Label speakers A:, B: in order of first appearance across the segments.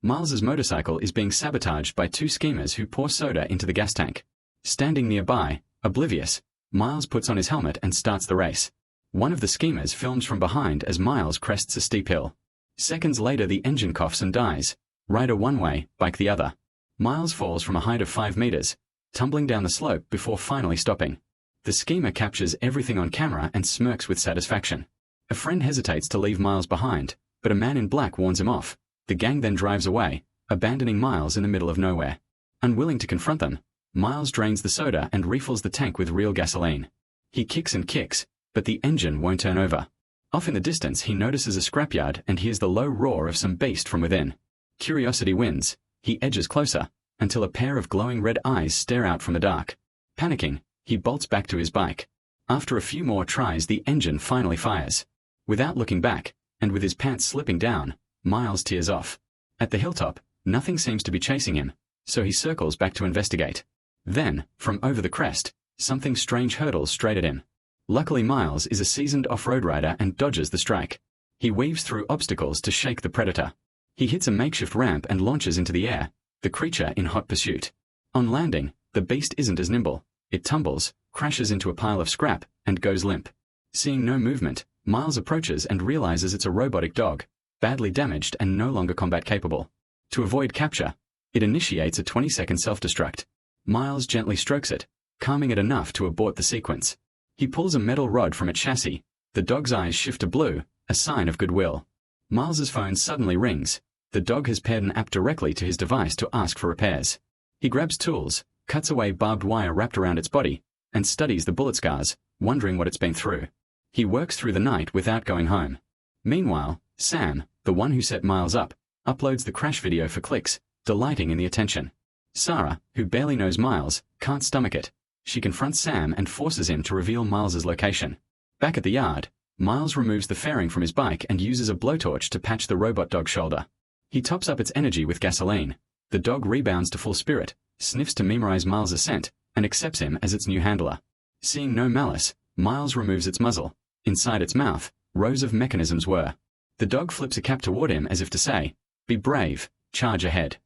A: Miles's motorcycle is being sabotaged by two schemers who pour soda into the gas tank. Standing nearby, oblivious, Miles puts on his helmet and starts the race. One of the schemers films from behind as Miles crests a steep hill. Seconds later the engine coughs and dies. Rider one way, bike the other. Miles falls from a height of 5 meters, tumbling down the slope before finally stopping. The schemer captures everything on camera and smirks with satisfaction. A friend hesitates to leave Miles behind, but a man in black warns him off. The gang then drives away, abandoning Miles in the middle of nowhere. Unwilling to confront them, Miles drains the soda and refills the tank with real gasoline. He kicks and kicks, but the engine won't turn over. Off in the distance he notices a scrapyard and hears the low roar of some beast from within. Curiosity wins. He edges closer, until a pair of glowing red eyes stare out from the dark. Panicking, he bolts back to his bike. After a few more tries the engine finally fires. Without looking back, and with his pants slipping down, Miles tears off. At the hilltop, nothing seems to be chasing him, so he circles back to investigate. Then, from over the crest, something strange hurtles straight at him. Luckily Miles is a seasoned off-road rider and dodges the strike. He weaves through obstacles to shake the predator. He hits a makeshift ramp and launches into the air, the creature in hot pursuit. On landing, the beast isn't as nimble. It tumbles, crashes into a pile of scrap, and goes limp. Seeing no movement, Miles approaches and realizes it's a robotic dog, badly damaged and no longer combat capable. To avoid capture, it initiates a 20-second self-destruct. Miles gently strokes it, calming it enough to abort the sequence. He pulls a metal rod from its chassis. The dog's eyes shift to blue, a sign of goodwill. Miles's phone suddenly rings. The dog has paired an app directly to his device to ask for repairs. He grabs tools, cuts away barbed wire wrapped around its body, and studies the bullet scars, wondering what it's been through. He works through the night without going home. Meanwhile, Sam, the one who set Miles up, uploads the crash video for clicks, delighting in the attention. Sarah, who barely knows Miles, can't stomach it. She confronts Sam and forces him to reveal Miles's location. Back at the yard, Miles removes the fairing from his bike and uses a blowtorch to patch the robot dog's shoulder. He tops up its energy with gasoline. The dog rebounds to full spirit, sniffs to memorize Miles's scent, and accepts him as its new handler. Seeing no malice, Miles removes its muzzle. Inside its mouth, rows of mechanisms whir. The dog flips a cap toward him as if to say, "Be brave, charge ahead.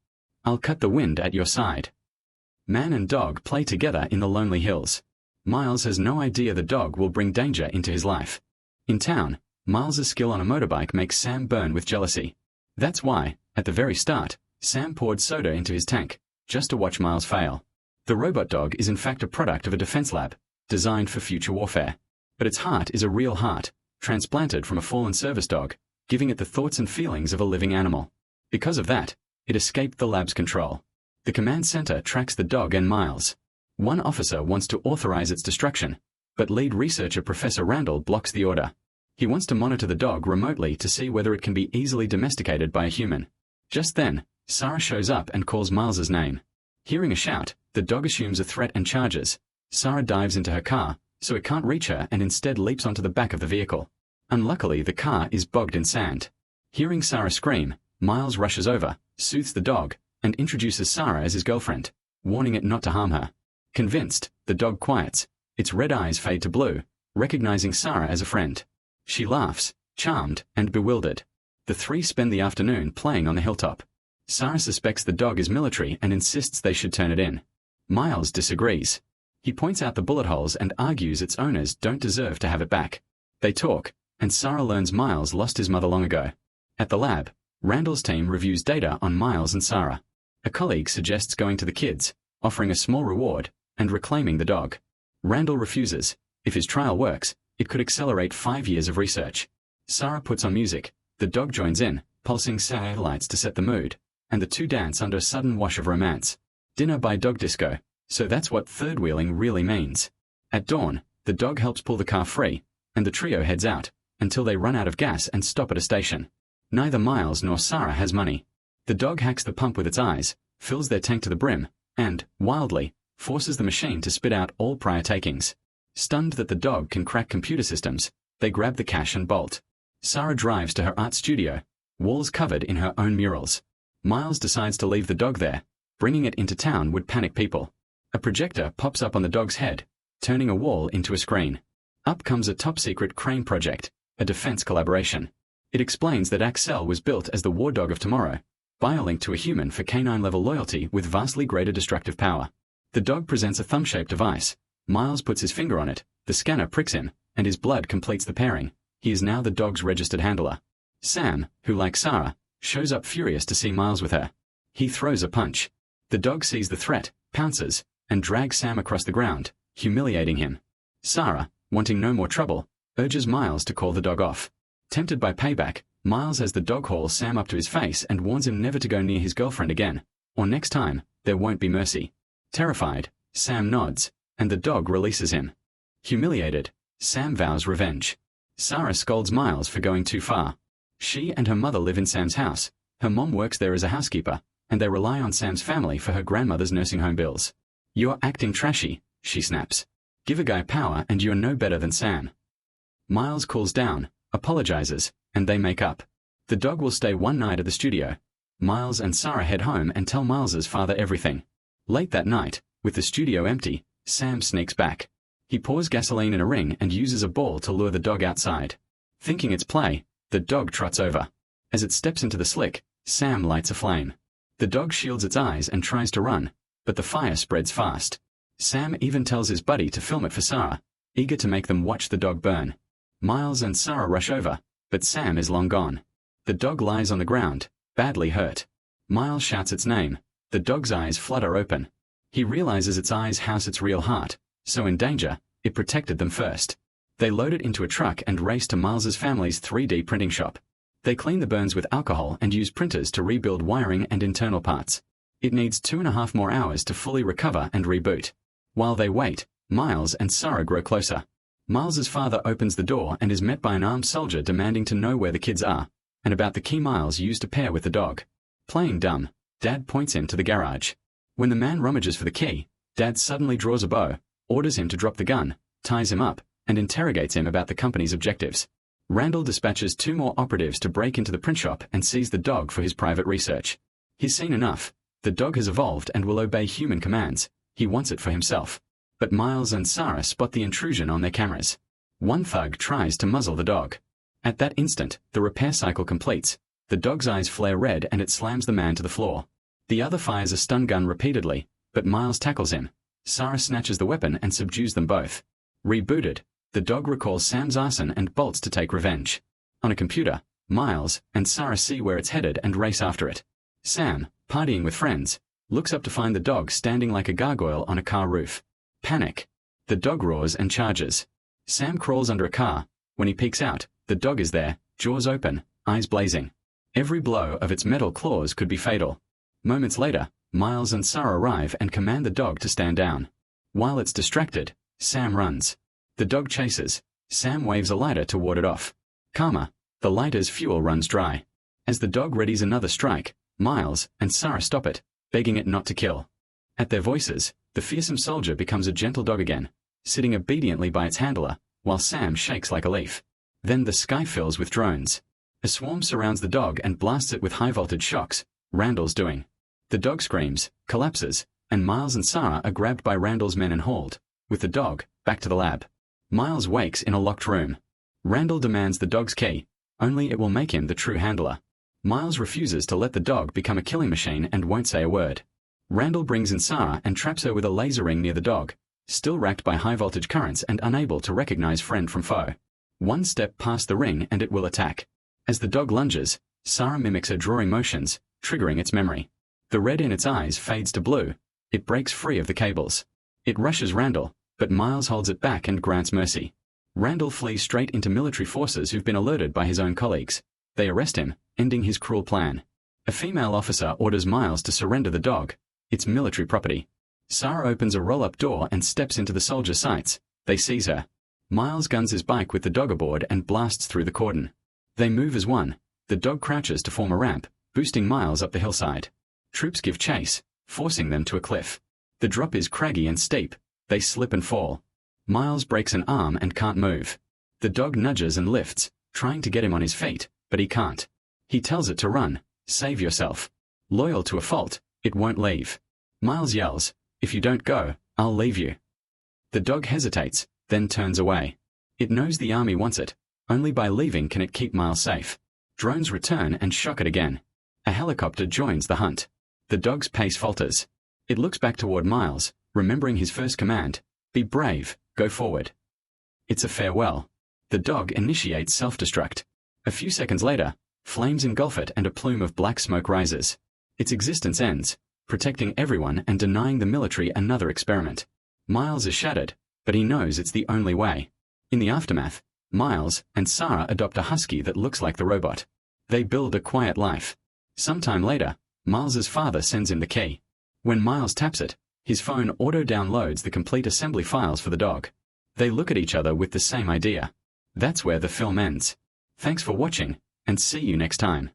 A: I'll cut the wind at your side." Man and dog play together in the lonely hills. Miles has no idea the dog will bring danger into his life. In town, Miles's skill on a motorbike makes Sam burn with jealousy. That's why, at the very start, Sam poured soda into his tank, just to watch Miles fail. The robot dog is in fact a product of a defense lab, designed for future warfare. But its heart is a real heart, transplanted from a fallen service dog, giving it the thoughts and feelings of a living animal. Because of that, it escaped the lab's control. The command center tracks the dog and Miles. One officer wants to authorize its destruction, but lead researcher Professor Randall blocks the order. He wants to monitor the dog remotely to see whether it can be easily domesticated by a human. Just then, Sarah shows up and calls Miles's name. Hearing a shout, the dog assumes a threat and charges. Sarah dives into her car, so it can't reach her and instead leaps onto the back of the vehicle. Unluckily, the car is bogged in sand. Hearing Sarah scream, Miles rushes over, soothes the dog, and introduces Sarah as his girlfriend, warning it not to harm her. Convinced, the dog quiets. Its red eyes fade to blue, recognizing Sarah as a friend. She laughs, charmed and bewildered. The three spend the afternoon playing on the hilltop. Sarah suspects the dog is military and insists they should turn it in. Miles disagrees. He points out the bullet holes and argues its owners don't deserve to have it back. They talk, and Sarah learns Miles lost his mother long ago. At the lab, Randall's team reviews data on Miles and Sarah. A colleague suggests going to the kids, offering a small reward, and reclaiming the dog. Randall refuses. If his trial works, it could accelerate 5 years of research. Sarah puts on music. The dog joins in, pulsing satellites to set the mood, and the two dance under a sudden wash of romance. Dinner by dog disco. So that's what third-wheeling really means. At dawn, the dog helps pull the car free, and the trio heads out, until they run out of gas and stop at a station. Neither Miles nor Sarah has money. The dog hacks the pump with its eyes, fills their tank to the brim, and, wildly, forces the machine to spit out all prior takings. Stunned that the dog can crack computer systems, they grab the cash and bolt. Sarah drives to her art studio, walls covered in her own murals. Miles decides to leave the dog there. Bringing it into town would panic people. A projector pops up on the dog's head, turning a wall into a screen. Up comes a top-secret crane project, a defense collaboration. It explains that Axel was built as the war dog of tomorrow, biolink to a human for canine-level loyalty with vastly greater destructive power. The dog presents a thumb-shaped device. Miles puts his finger on it, the scanner pricks him, and his blood completes the pairing. He is now the dog's registered handler. Sam, who like Sarah, shows up furious to see Miles with her. He throws a punch. The dog sees the threat, pounces, and drags Sam across the ground, humiliating him. Sarah, wanting no more trouble, urges Miles to call the dog off. Tempted by payback, Miles has the dog haul Sam up to his face and warns him never to go near his girlfriend again, or next time, there won't be mercy. Terrified, Sam nods, and the dog releases him. Humiliated, Sam vows revenge. Sarah scolds Miles for going too far. She and her mother live in Sam's house. Her mom works there as a housekeeper, and they rely on Sam's family for her grandmother's nursing home bills. You're acting trashy, she snaps. Give a guy power and you're no better than Sam. Miles cools down, apologizes, and they make up. The dog will stay one night at the studio. Miles and Sarah head home and tell Miles's father everything. Late that night, with the studio empty, Sam sneaks back. He pours gasoline in a ring and uses a ball to lure the dog outside. Thinking it's play, the dog trots over. As it steps into the slick, Sam lights a flame. The dog shields its eyes and tries to run, but the fire spreads fast. Sam even tells his buddy to film it for Sarah, eager to make them watch the dog burn. Miles and Sarah rush over, but Sam is long gone. The dog lies on the ground, badly hurt. Miles shouts its name. The dog's eyes flutter open. He realizes its eyes house its real heart, so in danger, it protected them first. They load it into a truck and race to Miles's family's 3D printing shop. They clean the burns with alcohol and use printers to rebuild wiring and internal parts. It needs 2.5 more hours to fully recover and reboot. While they wait, Miles and Sarah grow closer. Miles's father opens the door and is met by an armed soldier demanding to know where the kids are, and about the key Miles used to pair with the dog. Playing dumb, Dad points him to the garage. When the man rummages for the key, Dad suddenly draws a bow, orders him to drop the gun, ties him up, and interrogates him about the company's objectives. Randall dispatches 2 more operatives to break into the print shop and seize the dog for his private research. He's seen enough. The dog has evolved and will obey human commands. He wants it for himself. But Miles and Sarah spot the intrusion on their cameras. One thug tries to muzzle the dog. At that instant, the repair cycle completes. The dog's eyes flare red and it slams the man to the floor. The other fires a stun gun repeatedly, but Miles tackles him. Sarah snatches the weapon and subdues them both. Rebooted, the dog recalls Sam's arson and bolts to take revenge. On a computer, Miles and Sarah see where it's headed and race after it. Sam, partying with friends, looks up to find the dog standing like a gargoyle on a car roof. Panic. The dog roars and charges. Sam crawls under a car. When he peeks out, the dog is there, jaws open, eyes blazing. Every blow of its metal claws could be fatal. Moments later, Miles and Sarah arrive and command the dog to stand down. While it's distracted, Sam runs. The dog chases. Sam waves a lighter to ward it off. Karma. The lighter's fuel runs dry. As the dog readies another strike, Miles and Sarah stop it, begging it not to kill. At their voices, the fearsome soldier becomes a gentle dog again, sitting obediently by its handler, while Sam shakes like a leaf. Then the sky fills with drones. A swarm surrounds the dog and blasts it with high-voltage shocks. Randall's doing. The dog screams, collapses, and Miles and Sarah are grabbed by Randall's men and hauled, with the dog, back to the lab. Miles wakes in a locked room. Randall demands the dog's key, only it will make him the true handler. Miles refuses to let the dog become a killing machine and won't say a word. Randall brings in Sarah and traps her with a laser ring near the dog, still racked by high-voltage currents and unable to recognize friend from foe. One step past the ring and it will attack. As the dog lunges, Sarah mimics her drawing motions, triggering its memory. The red in its eyes fades to blue. It breaks free of the cables. It rushes Randall, but Miles holds it back and grants mercy. Randall flees straight into military forces who've been alerted by his own colleagues. They arrest him, ending his cruel plan. A female officer orders Miles to surrender the dog. It's military property. Sarah opens a roll-up door and steps into the soldiers' sights. They seize her. Miles guns his bike with the dog aboard and blasts through the cordon. They move as one. The dog crouches to form a ramp, boosting Miles up the hillside. Troops give chase, forcing them to a cliff. The drop is craggy and steep. They slip and fall. Miles breaks an arm and can't move. The dog nudges and lifts, trying to get him on his feet, but he can't. He tells it to run. Save yourself. Loyal to a fault, it won't leave. Miles yells, "If you don't go, I'll leave you." The dog hesitates, then turns away. It knows the army wants it. Only by leaving can it keep Miles safe. Drones return and shock it again. A helicopter joins the hunt. The dog's pace falters. It looks back toward Miles, remembering his first command: be brave, go forward. It's a farewell. The dog initiates self-destruct. A few seconds later, flames engulf it and a plume of black smoke rises. Its existence ends, protecting everyone and denying the military another experiment. Miles is shattered, but he knows it's the only way. In the aftermath, Miles and Sarah adopt a husky that looks like the robot. They build a quiet life. Sometime later, Miles's father sends him the key. When Miles taps it, his phone auto-downloads the complete assembly files for the dog. They look at each other with the same idea. That's where the film ends. Thanks for watching, and see you next time.